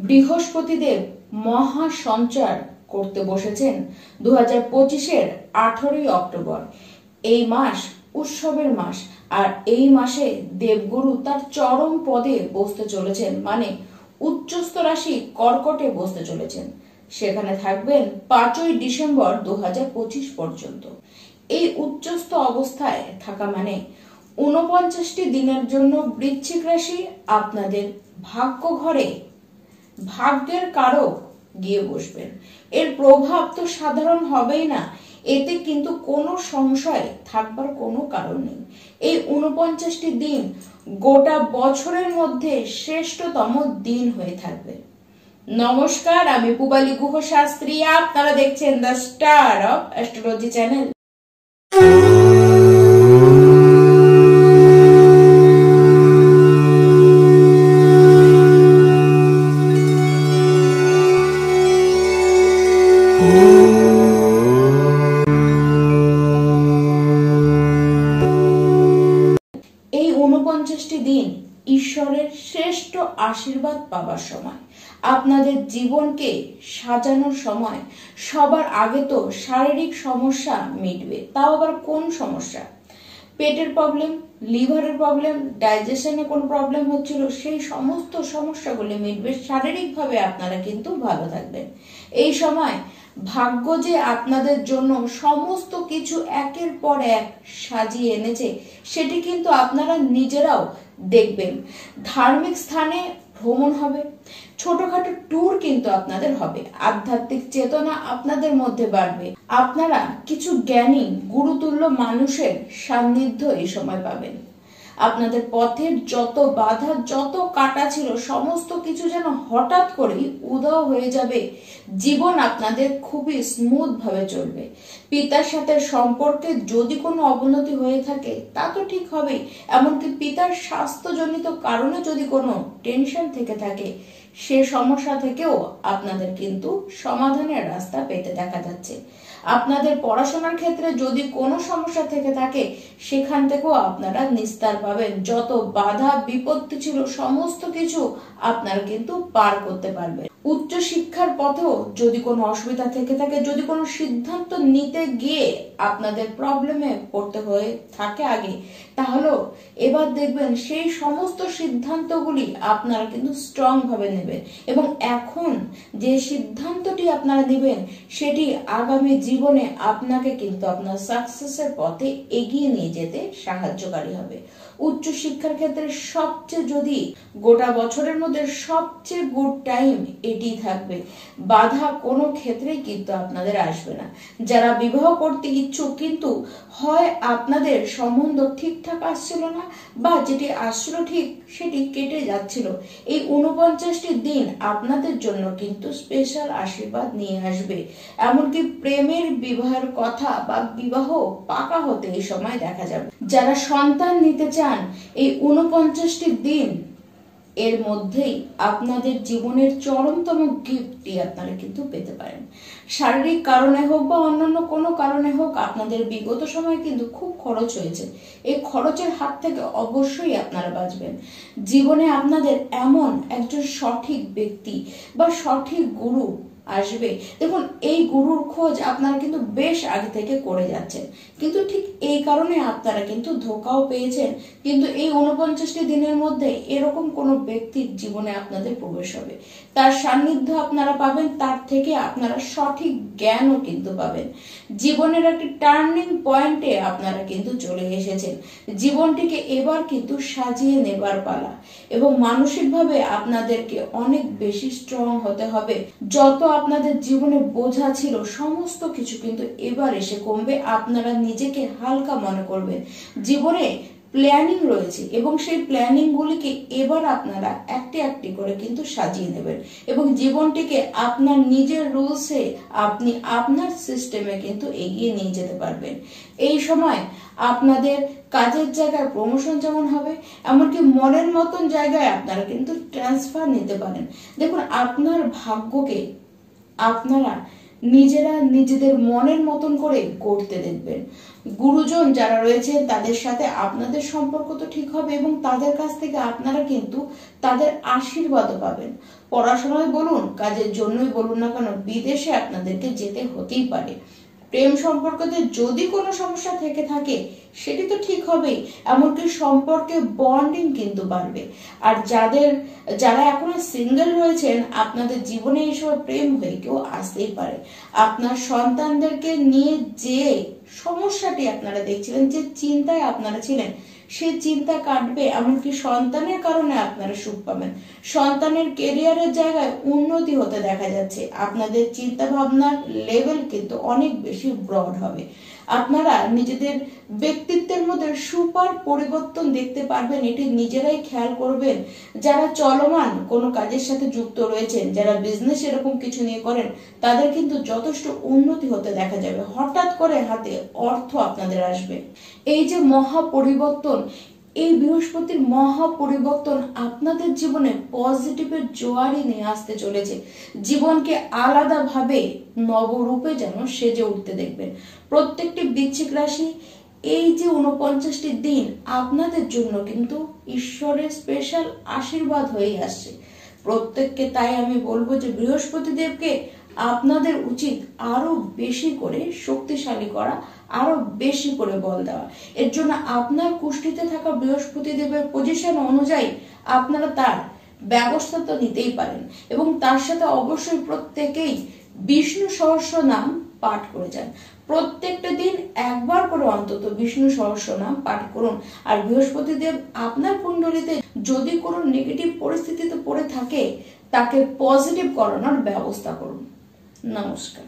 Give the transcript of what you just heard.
বৃহস্পতিদেব মহা সঞ্চার করতে বসেছেন 2025-এর 18ই অক্টোবর। এই মাস উৎসবের মাস, আর এই মাসে দেবগুরু তার চরম পদে বসতে চলেছেন, মানে উচ্চস্থ রাশি কর্কটে বসতে চলেছেন। সেখানে থাকবেন 5ই ডিসেম্বর 2025 পর্যন্ত। এই উচ্চস্থ অবস্থায় থাকা মানে 49টি দিনের জন্য বৃশ্চিক রাশি আপনাদের ভাগ্য ঘরে ভাগ্যের কারক গিয়ে বসবেন। এর প্রভাব তো সাধারণ হবেই না, এতে কিন্তু কোনো সংশয় থাকবার কোনো কারণ নেই। এই 49টি দিন গোটা বছরের মধ্যে শ্রেষ্ঠতম দিন হয়ে থাকবে। নমস্কার, আমি পুবালি গুহ শাস্ত্রী, আপনারা দেখছেন the star of astrology channel. এই 49টি দিন ঈশ্বরের শ্রেষ্ঠ আশীর্বাদ পাবার সময়, আপনাদের জীবনকে সাজানোর সময়। সবার আগে তো শারীরিক সমস্যা মিটবে। তাও আবার কোন সমস্যা? পেটের প্রবলেম, লিভারের প্রবলেম, ডাইজেশনে কোনো প্রবলেম হচ্ছিল, সেই সমস্ত সমস্যাগুলি মিটবে। শারীরিকভাবে আপনারা কিন্তু ভালো থাকবেন। এই সময় ভাগ্য যে আপনাদের জন্য সমস্ত কিছু একের পর এক সাজিয়ে এনেছে, সেটি কিন্তু আপনারা নিজেরাও দেখবেন। ধার্মিক স্থানে ভ্রমণ হবে, ছোটখাটো ট্যুর কিন্তু আপনাদের হবে। আধ্যাত্মিক চেতনা আপনাদের মধ্যে বাড়বে। আপনারা কিছু জ্ঞানী গুরুতুল্য মানুষের সান্নিধ্য এই সময় পাবেন। আপনাদের পথের যত বাধা, যত কাটা ছিল, সমস্ত কিছু যেন হঠাৎ করেই উধাও হয়ে যাবে। জীবন আপনাদের খুবই স্মুথ ভাবে চলবে। পিতার সাথে সম্পর্কে যদি কোনো অবনতি হয়ে থাকে তা তো ঠিক হবেই, এমনকি পিতার স্বাস্থ্যজনিত কারণে যদি কোনো টেনশন থেকে থাকে, সে সমস্যা থেকেও আপনাদের কিন্তু সমাধানের রাস্তা পেতে দেখা যাচ্ছে। আপনাদের পড়াশোনার ক্ষেত্রে যদি কোনো সমস্যা থেকে থাকে, সেখান থেকেও আপনারা নিস্তার পাবেন। যত বাধা বিপত্তি ছিল, সমস্ত কিছু আপনারা কিন্তু পার করতে পারবেন। উচ্চ শিক্ষার পথেও যদি কোনো অসুবিধা থেকে থাকে, যদি কোনো সিদ্ধান্ত নিতে গিয়ে আপনাদের প্রবলেমে পড়তে হয়ে থাকে আগে, তাহলে এবার দেখবেন সেই সমস্ত সিদ্ধান্তগুলি আপনারা কিন্তু স্ট্রং ভাবে নেবেন, এবং এখন যে সিদ্ধান্তটি আপনারা নেবেন সেটি আগামী জীবনে আপনাকে কিন্তু আপনার সাকসেসের পথে এগিয়ে নিয়ে যেতে সাহায্যকারী হবে। উচ্চ শিক্ষার ক্ষেত্রে সবচেয়ে, যদি গোটা বছরের মধ্যে সবচেয়ে গুড টাইম এটি থাকবে। বাধা কোনো ক্ষেত্রেই কিন্তু আপনাদের আসবে না। যারা বিবাহ করতে ইচ্ছুক, কিন্তু হয় আপনাদের সম্বন্ধ ঠিকঠাক আসছিল না, বা যেটি আসছিল ঠিক সেটি কেটে যাচ্ছিল, এই 49টি দিন আপনাদের জন্য কিন্তু স্পেশাল আশীর্বাদ নিয়ে আসবে। এমনকি প্রেমের বিবাহের কথা বা বিবাহ পাকা হতে এই সময় দেখা যাবে। যারা সন্তান নিতে চান, এই 49টি দিন এর মধ্যেই আপনাদের জীবনের চরমতম গিফটটি আপনারা কিন্তু পেতে পারেন। শারীরিক কারণে হোক বা অন্যান্য কোনো কারণে হোক, আপনাদের বিগত সময় কিন্তু খুব খরচ হয়েছে। এই খরচের হাত থেকে অবশ্যই আপনারা বাঁচবেন। জীবনে আপনাদের এমন একজন সঠিক ব্যক্তি বা সঠিক গুরু আসবে। দেখুন, এই গুরুর খোঁজ আপনারা কিন্তু বেশ আগে থেকে করে যাচ্ছেন, কিন্তু ঠিক এই কারণে আপনারা কিন্তু ধোকাও পেয়েছেন। কিন্তু এই 49টি দিনের মধ্যে এরকম কোনো ব্যক্তির জীবনে আপনাদের প্রবেশ হবে, তার সান্নিধ্য আপনারা পাবেন, তার থেকে আপনারা সঠিক জ্ঞানও কিন্তু পাবেন। জীবনের একটি টার্নিং পয়েন্টে আপনারা কিন্তু চলে এসেছেন। জীবনটিকে এবার কিন্তু সাজিয়ে নেবার পালা, এবং মানসিকভাবে আপনাদেরকে অনেক বেশি স্ট্রং হতে হবে। যত আপনাদের জীবনে বোঝা ছিল, সমস্ত কিছু কিন্তু এবার এসে কমবে। আপনারা নিজেকে হালকা মনে করবেন। জীবনে প্ল্যানিং রয়েছে, এবং সেই প্ল্যানিং গুলিকে এবার আপনারা একটি একটি করে কিন্তু সাজিয়ে নেবেন, এবং জীবনটিকে আপনার নিজের রুলসে, আপনি আপনার সিস্টেমে কিন্তু এগিয়ে নিয়ে যেতে পারবেন। এই সময় আপনাদের কাজের জায়গায় প্রমোশন যেমন হবে, এমনকি মনের মতন জায়গায় আপনারা কিন্তু ট্রান্সফার নিতে পারেন। দেখুন, আপনার ভাগ্যকে আপনারা নিজেরা নিজেদের মনের মতন করে গড়তে দেখবেন। গুরুজন যারা রয়েছেন তাদের সাথে আপনাদের সম্পর্ক তো ঠিক হবে এবং তাদের কাছ থেকে আপনারা কিন্তু তাদের আশীর্বাদও পাবেন। পড়াশোনায় বলুন, কাজের জন্যই বলুন না কেন, বিদেশে আপনাদেরকে যেতে হতেই পারে। প্রেম সম্পর্কতে যদি কোনো সমস্যা থেকে থাকে সেটি তো ঠিক হবেই, এমনকি সম্পর্কে বন্ডিং কিন্তু বাড়বে। আর যারা এখনো সিঙ্গেল রয়েছেন, আপনাদের জীবনে এই সময় প্রেম হয়ে কেউ আসতেই পারে। আপনার সন্তানদেরকে নিয়ে যে সমস্যাটি আপনারা দেখছিলেন, যে চিন্তায় আপনারা ছিলেন, সেই চিন্তা কাটবে। এমনকি সন্তানের কারণে আপনারা সুখ পাবেন। সন্তানের কেরিয়ারের জায়গায় উন্নতি হতে দেখা যাচ্ছে। আপনাদের চিন্তা ভাবনার লেভেল কিন্তু অনেক বেশি ব্রড হবে। আপনারা নিজেদের ব্যক্তিত্বের মধ্যে সুপার পরিবর্তন দেখতে পারবেন, এটি নিজেরাই খেয়াল করবেন। যারা চলমান কোনো কাজের সাথে যুক্ত রয়েছেন, যারা বিজনেস এরকম কিছু নিয়ে করেন, তাদের কিন্তু যথেষ্ট উন্নতি হতে দেখা যাবে। হঠাৎ করে হাতে অর্থ আপনাদের আসবে। এই যে মহা পরিবর্তন, এই বৃহস্পতির মহা পরিবর্তন আপনাদের জীবনে পজিটিভের জোয়ারই নিয়ে আসতে চলেছে। জীবনকে আলাদাভাবে নবরূপে যেন সেজে উঠতে দেখবেন। প্রত্যেকটি বৃশ্চিক রাশি, এই যে 49টি দিন আপনাদের জন্য কিন্তু ঈশ্বরের স্পেশাল আশীর্বাদ হয়ে আসছে প্রত্যেককে। তাই আমি বলবো যে বৃহস্পতি দেবকে আপনাদের উচিত আরো বেশি করে শক্তিশালী করা, আরো বেশি করে বল দেওয়া। এর জন্য আপনার কুষ্টিতে থাকা বৃহস্পতি দেবের পজিশন অনুযায়ী আপনারা তার ব্যবস্থা তো নিতেই পারেন এবং তার সাথে অবশ্যই প্রত্যেকেই বিষ্ণু সহস্র নাম পাঠ করে যান। প্রত্যেকটা দিন একবার করে অন্তত বিষ্ণু সহস্র নাম পাঠ করুন। আর বৃহস্পতি দেব আপনার কুণ্ডলিতে যদি কোনো নেগেটিভ পরিস্থিতিতে পড়ে থাকে, তাকে পজিটিভ করানোর ব্যবস্থা করুন। নমস্কার।